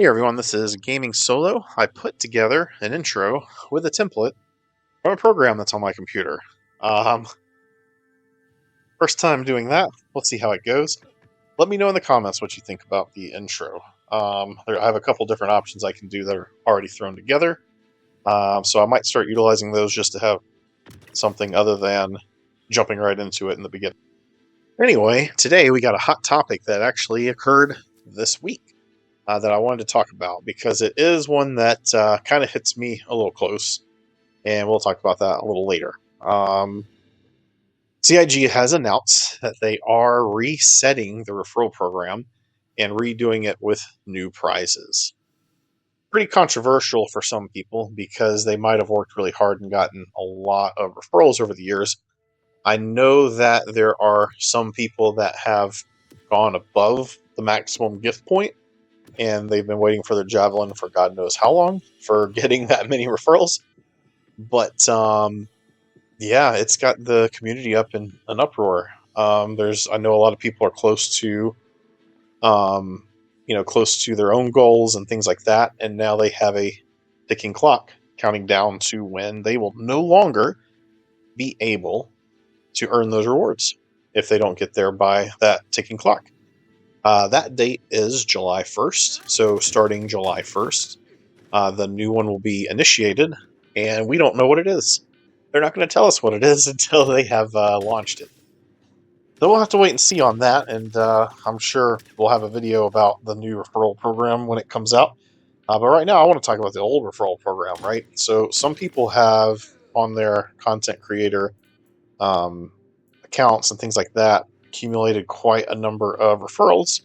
Hey everyone, this is Gaming Solo. I put together an intro with a template from a program that's on my computer. Um, First time doing that. Let's see how it goes. Let me know in the comments what you think about the intro. I have a couple different options I can do that are already thrown together. So I might start utilizing those just to have something other than jumping right into it in the beginning. Anyway, today we got a hot topic that actually occurred this week. That I wanted to talk about because it is one that kind of hits me a little close, and we'll talk about that a little later. CIG has announced that they are resetting the referral program and redoing it with new prizes. Pretty controversial for some people because they might have worked really hard and gotten a lot of referrals over the years. I know that there are some people that have gone above the maximum gift point and they've been waiting for their javelin for God knows how long for getting that many referrals. But yeah, it's got the community up in an uproar. I know a lot of people are close to, close to their own goals and things like that, and now they have a ticking clock counting down to when they will no longer be able to earn those rewards if they don't get there by that ticking clock. That date is July 1st, so starting July 1st, the new one will be initiated, and we don't know what it is. They're not going to tell us what it is until they have launched it. So we'll have to wait and see on that, and I'm sure we'll have a video about the new referral program when it comes out. But right now, I want to talk about the old referral program, right? So some people have on their content creator accounts and things like that accumulated quite a number of referrals.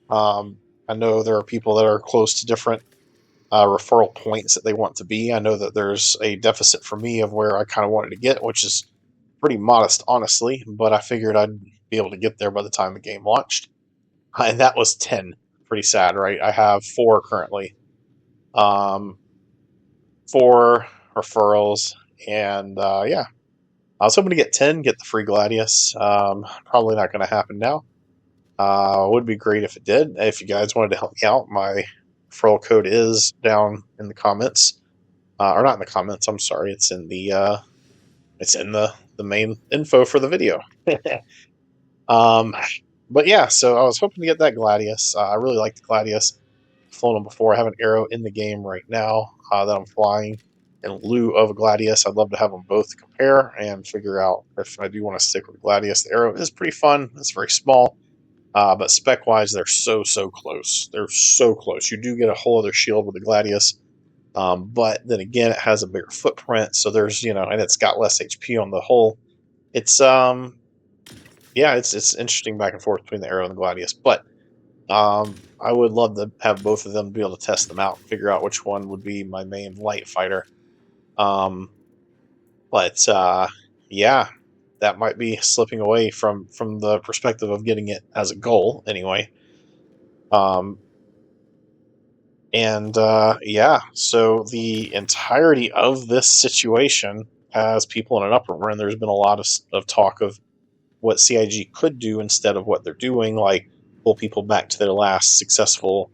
I know there are people that are close to different referral points that they want to be. I know that there's a deficit for me of where I kind of wanted to get, which is pretty modest, honestly, but I figured I'd be able to get there by the time the game launched. And that was 10. Pretty sad, right? I have 4 currently. 4 referrals, and yeah. I was hoping to get 10, get the free Gladius. Probably not going to happen now. Would be great if it did. If you guys wanted to help me out, my referral code is down in the comments, or not in the comments. I'm sorry, it's in the main info for the video. um, but yeah, so I was hoping to get that Gladius. I really like the Gladius. I've flown them before. I have an arrow in the game right now that I'm flying in lieu of a Gladius. I'd love to have them both to compare and figure out if I do want to stick with Gladius. The arrow is pretty fun. It's very small. But spec-wise, they're so close. They're so close. You do get a whole other shield with the Gladius, but then again, it has a bigger footprint. So there's, and it's got less HP on the whole. It's yeah, it's interesting back and forth between the arrow and the Gladius. But I would love to have both of them be able to test them out, figure out which one would be my main light fighter. Um, but yeah, that might be slipping away from the perspective of getting it as a goal anyway. Yeah, so the entirety of this situation has people in an uproar, and there's been a lot of talk of what CIG could do instead of what they're doing, like pull people back to their last successful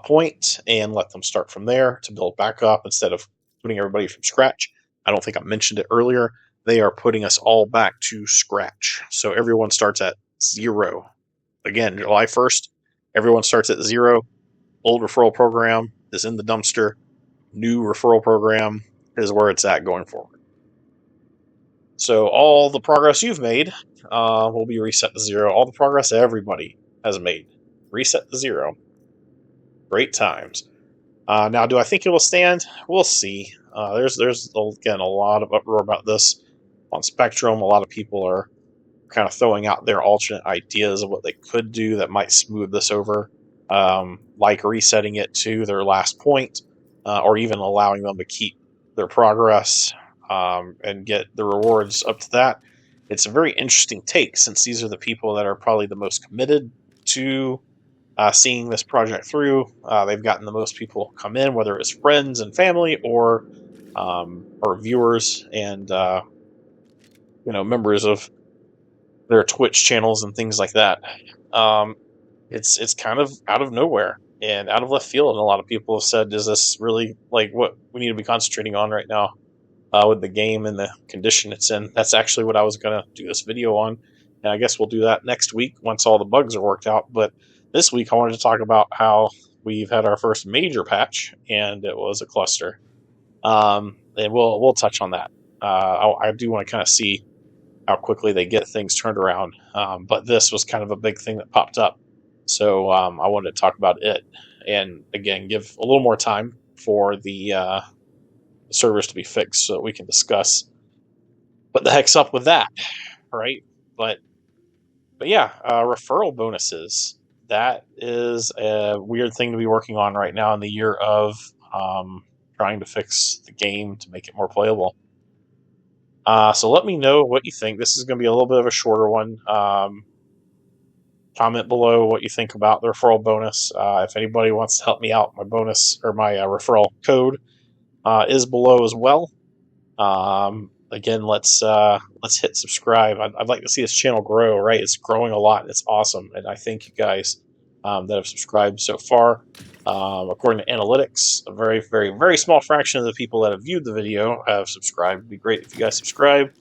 point and let them start from there to build back up instead of putting everybody from scratch. I don't think I mentioned it earlier. They are putting us all back to scratch. So everyone starts at 0. Again, July 1st, everyone starts at 0. Old referral program is in the dumpster. New referral program is where it's at going forward. So all the progress you've made will be reset to 0. All the progress everybody has made, reset to 0. Great times. Now, do I think it will stand? We'll see. There's again a lot of uproar about this on Spectrum. A lot of people are kind of throwing out their alternate ideas of what they could do that might smooth this over, like resetting it to their last point, or even allowing them to keep their progress and get the rewards up to that. It's a very interesting take since these are the people that are probably the most committed to seeing this project through. They've gotten the most people come in, whether it's friends and family or viewers and members of their Twitch channels and things like that. It's kind of out of nowhere. and out of left field. And a lot of people have said, "Is this really like what we need to be concentrating on right now with the game and the condition it's in?" That's actually what I was going to do this video on, and I guess we'll do that next week once all the bugs are worked out. But this week, I wanted to talk about how we've had our first major patch, and it was a cluster. And we'll touch on that. I do want to kind of see how quickly they get things turned around. But this was kind of a big thing that popped up. So I wanted to talk about it. And again, give a little more time for the servers to be fixed so that we can discuss what the heck's up with that, right? But yeah, referral bonuses. That is a weird thing to be working on right now in the year of trying to fix the game to make it more playable. So let me know what you think. This is going to be a little bit of a shorter one. Comment below what you think about the referral bonus. If anybody wants to help me out, my bonus or my referral code is below as well. Again, let's hit subscribe. I'd like to see this channel grow. Right, it's growing a lot. It's awesome, and I thank you guys that have subscribed so far. According to analytics, a very, very, very small fraction of the people that have viewed the video have subscribed. It'd be great if you guys subscribe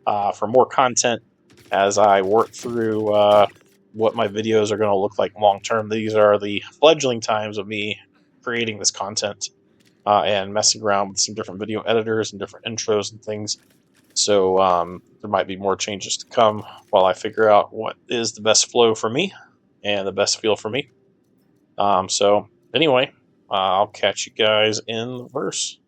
for more content as I work through what my videos are going to look like long term. These are the fledgling times of me creating this content and messing around with some different video editors and different intros and things. So there might be more changes to come while I figure out what is the best flow for me and the best feel for me. So anyway, I'll catch you guys in the verse.